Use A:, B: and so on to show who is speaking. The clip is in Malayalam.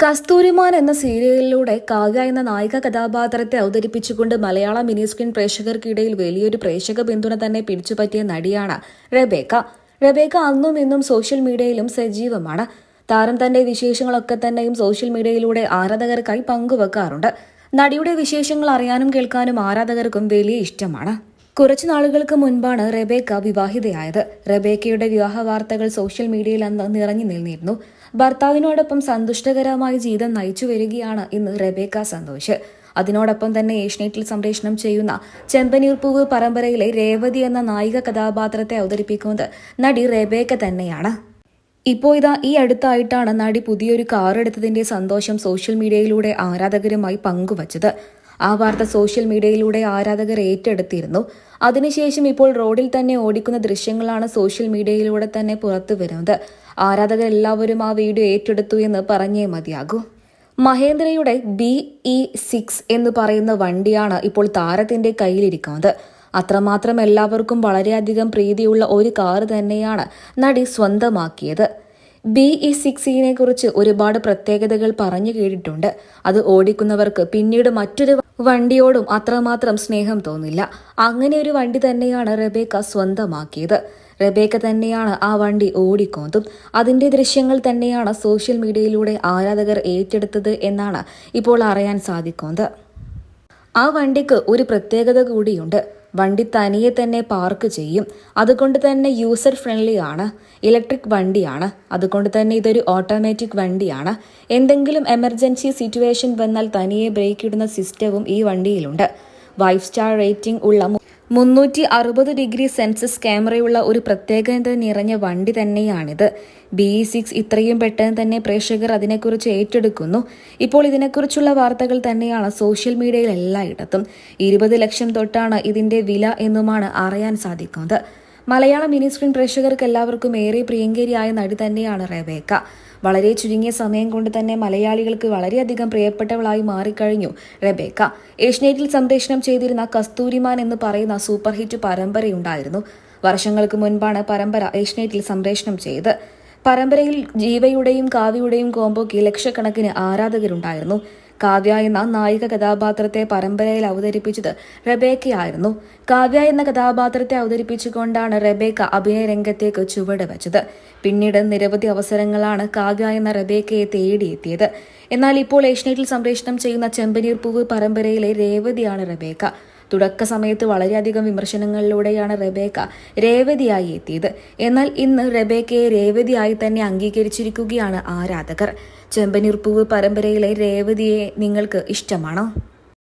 A: കസ്തൂരിമാൻ എന്ന സീരിയലിലൂടെ കാവ്യ എന്ന നായിക കഥാപാത്രത്തെ അവതരിപ്പിച്ചുകൊണ്ട് മലയാള മിനി സ്ക്രീൻ പ്രേക്ഷകർക്കിടയിൽ വലിയൊരു പ്രേക്ഷക പിന്തുണ തന്നെ പിടിച്ചുപറ്റിയ നടിയാണ് റെബേക്ക. റെബേക്ക അന്നും ഇന്നും സോഷ്യൽ മീഡിയയിലും സജീവമാണ്. താരം തന്റെ വിശേഷങ്ങളൊക്കെ തന്നെയും സോഷ്യൽ മീഡിയയിലൂടെ ആരാധകർക്കായി പങ്കുവെക്കാറുണ്ട്. നടിയുടെ വിശേഷങ്ങൾ അറിയാനും കേൾക്കാനും ആരാധകർക്കും വലിയ ഇഷ്ടമാണ്. കുറച്ചു നാളുകൾക്ക് മുൻപാണ് റെബേക്ക വിവാഹിതയായത്. റെബേക്കയുടെ വിവാഹ വാർത്തകൾ സോഷ്യൽ മീഡിയയിൽ അന്ന് നിറഞ്ഞു നിന്നിരുന്നു. ഭർത്താവിനോടൊപ്പം സന്തുഷ്ടകരമായ ജീവിതം നയിച്ചു വരികയാണ് ഇന്ന് റെബേക്ക സന്തോഷ്. അതിനോടൊപ്പം തന്നെ ഏഷ്യനെറ്റിൽ സംപ്രേഷണം ചെയ്യുന്ന ചെമ്പനീർപ്പൂവ് പരമ്പരയിലെ രേവതി എന്ന നായിക കഥാപാത്രത്തെ അവതരിപ്പിക്കുന്നത് നടി റെബേക്ക തന്നെയാണ്. ഇപ്പോൾ ഈ അടുത്തായിട്ടാണ് നടി പുതിയൊരു കാർ എടുത്തതിന്റെ സന്തോഷം സോഷ്യൽ മീഡിയയിലൂടെ ആരാധകരുമായി പങ്കുവച്ചത്. ആ വാർത്ത സോഷ്യൽ മീഡിയയിലൂടെ ആരാധകർ ഏറ്റെടുത്തിരുന്നു. അതിനുശേഷം ഇപ്പോൾ റോഡിൽ തന്നെ ഓടിക്കുന്ന ദൃശ്യങ്ങളാണ് സോഷ്യൽ മീഡിയയിലൂടെ തന്നെ പുറത്തു വരുന്നത്. ആരാധകർ എല്ലാവരും ആ വീഡിയോ ഏറ്റെടുത്തു എന്ന് പറഞ്ഞേ മതിയാകൂ. മഹേന്ദ്രയുടെ BE6 എന്ന് പറയുന്ന വണ്ടിയാണ് ഇപ്പോൾ താരത്തിന്റെ കയ്യിലിരിക്കുന്നത്. അത്രമാത്രം എല്ലാവർക്കും വളരെയധികം പ്രീതിയുള്ള ഒരു കാർ തന്നെയാണ് നടി സ്വന്തമാക്കിയത്. BE6നെ കുറിച്ച് ഒരുപാട് പ്രത്യേകതകൾ പറഞ്ഞു കേട്ടിട്ടുണ്ട്. അത് ഓടിക്കുന്നവർക്ക് പിന്നീട് മറ്റൊരു വണ്ടിയോടും അത്രമാത്രം സ്നേഹം തോന്നില്ല. അങ്ങനെ ഒരു വണ്ടി തന്നെയാണ് റെബേക്ക സ്വന്തമാക്കിയത്. റെബേക്ക തന്നെയാണ് ആ വണ്ടി ഓടിക്കുന്നതും. അതിന്റെ ദൃശ്യങ്ങൾ തന്നെയാണ് സോഷ്യൽ മീഡിയയിലൂടെ ആരാധകർ ഏറ്റെടുത്തത് എന്നാണ് ഇപ്പോൾ അറിയാൻ സാധിക്കുന്നത്. ആ വണ്ടിക്ക് ഒരു പ്രത്യേകത കൂടിയുണ്ട്. വണ്ടി തനിയെ തന്നെ പാർക്ക് ചെയ്യും. അതുകൊണ്ട് തന്നെ യൂസർ ഫ്രണ്ട്ലി ആണ്. ഇലക്ട്രിക് വണ്ടിയാണ്. അതുകൊണ്ട് തന്നെ ഇതൊരു ഓട്ടോമാറ്റിക് വണ്ടിയാണ്. എന്തെങ്കിലും എമർജൻസി സിറ്റുവേഷൻ വന്നാൽ തനിയെ ബ്രേക്ക് ഇടുന്ന സിസ്റ്റവും ഈ വണ്ടിയിലുണ്ട്. 5 സ്റ്റാർ റേറ്റിംഗ് ഉള്ള 360 ഡിഗ്രി സെൻസസ് ക്യാമറയുള്ള ഒരു പ്രത്യേകത നിറഞ്ഞ വണ്ടി തന്നെയാണിത്. BE6 ഇത്രയും പെട്ടെന്ന് തന്നെ പ്രേക്ഷകർ അതിനെക്കുറിച്ച് ഏറ്റെടുക്കുന്നു. ഇപ്പോൾ ഇതിനെക്കുറിച്ചുള്ള വാർത്തകൾ തന്നെയാണ് സോഷ്യൽ മീഡിയയിൽ എല്ലായിടത്തും. 20 ലക്ഷം തൊട്ടാണ് ഇതിന്റെ വില എന്നുമാണ് അറിയാൻ സാധിക്കുന്നത്. മലയാള മിനി സ്ക്രീൻ പ്രേക്ഷകർക്ക് എല്ലാവർക്കും ഏറെ പ്രിയങ്കരിയായ നടി തന്നെയാണ് റെബേക്ക. വളരെ ചുരുങ്ങിയ സമയം കൊണ്ട് തന്നെ മലയാളികൾക്ക് വളരെയധികം പ്രിയപ്പെട്ടവളായി മാറിക്കഴിഞ്ഞു റെബേക്ക. ഏഷ്യനെറ്റിൽ സംപ്രേഷണം ചെയ്തിരുന്ന കസ്തൂരിമാൻ എന്ന് പറയുന്ന സൂപ്പർ ഹിറ്റ് പരമ്പരയുണ്ടായിരുന്നു. വർഷങ്ങൾക്ക് മുൻപാണ് പരമ്പര ഏഷ്യനെറ്റിൽ സംപ്രേഷണം ചെയ്ത്. പരമ്പരയിൽ ജീവയുടെയും കാവ്യയുടെയും കോംബോയ്ക്ക് ലക്ഷക്കണക്കിന് ആരാധകരുണ്ടായിരുന്നു. കാവ്യ എന്ന നായിക കഥാപാത്രത്തെ പരമ്പരയിൽ അവതരിപ്പിച്ചത് റെബേക്കയായിരുന്നു. കാവ്യ എന്ന കഥാപാത്രത്തെ അവതരിപ്പിച്ചുകൊണ്ടാണ് റെബേക്ക അഭിനയ രംഗത്തേക്ക് ചുവട് വെച്ചത്. പിന്നീട് നിരവധി അവസരങ്ങളാണ് കാവ്യ എന്ന റെബേക്കയെ തേടിയെത്തിയത്. എന്നാൽ ഇപ്പോൾ ഏഷ്യനെറ്റിൽ സംപ്രേഷണം ചെയ്യുന്ന ചെമ്പനീർപ്പൂവ് പരമ്പരയിലെ രേവതിയാണ് റെബേക്ക. തുടക്ക സമയത്ത് വളരെയധികം വിമർശനങ്ങളിലൂടെയാണ് റെബേക്ക രേവതിയായി എത്തിയത്. എന്നാൽ ഇന്ന് റെബേക്കയെ രേവതിയായി തന്നെ അംഗീകരിച്ചിരിക്കുകയാണ് ആരാധകർ. ചെമ്പനീർപ്പൂവ് പരമ്പരയിലെ രേവതിയെ നിങ്ങൾക്ക് ഇഷ്ടമാണോ?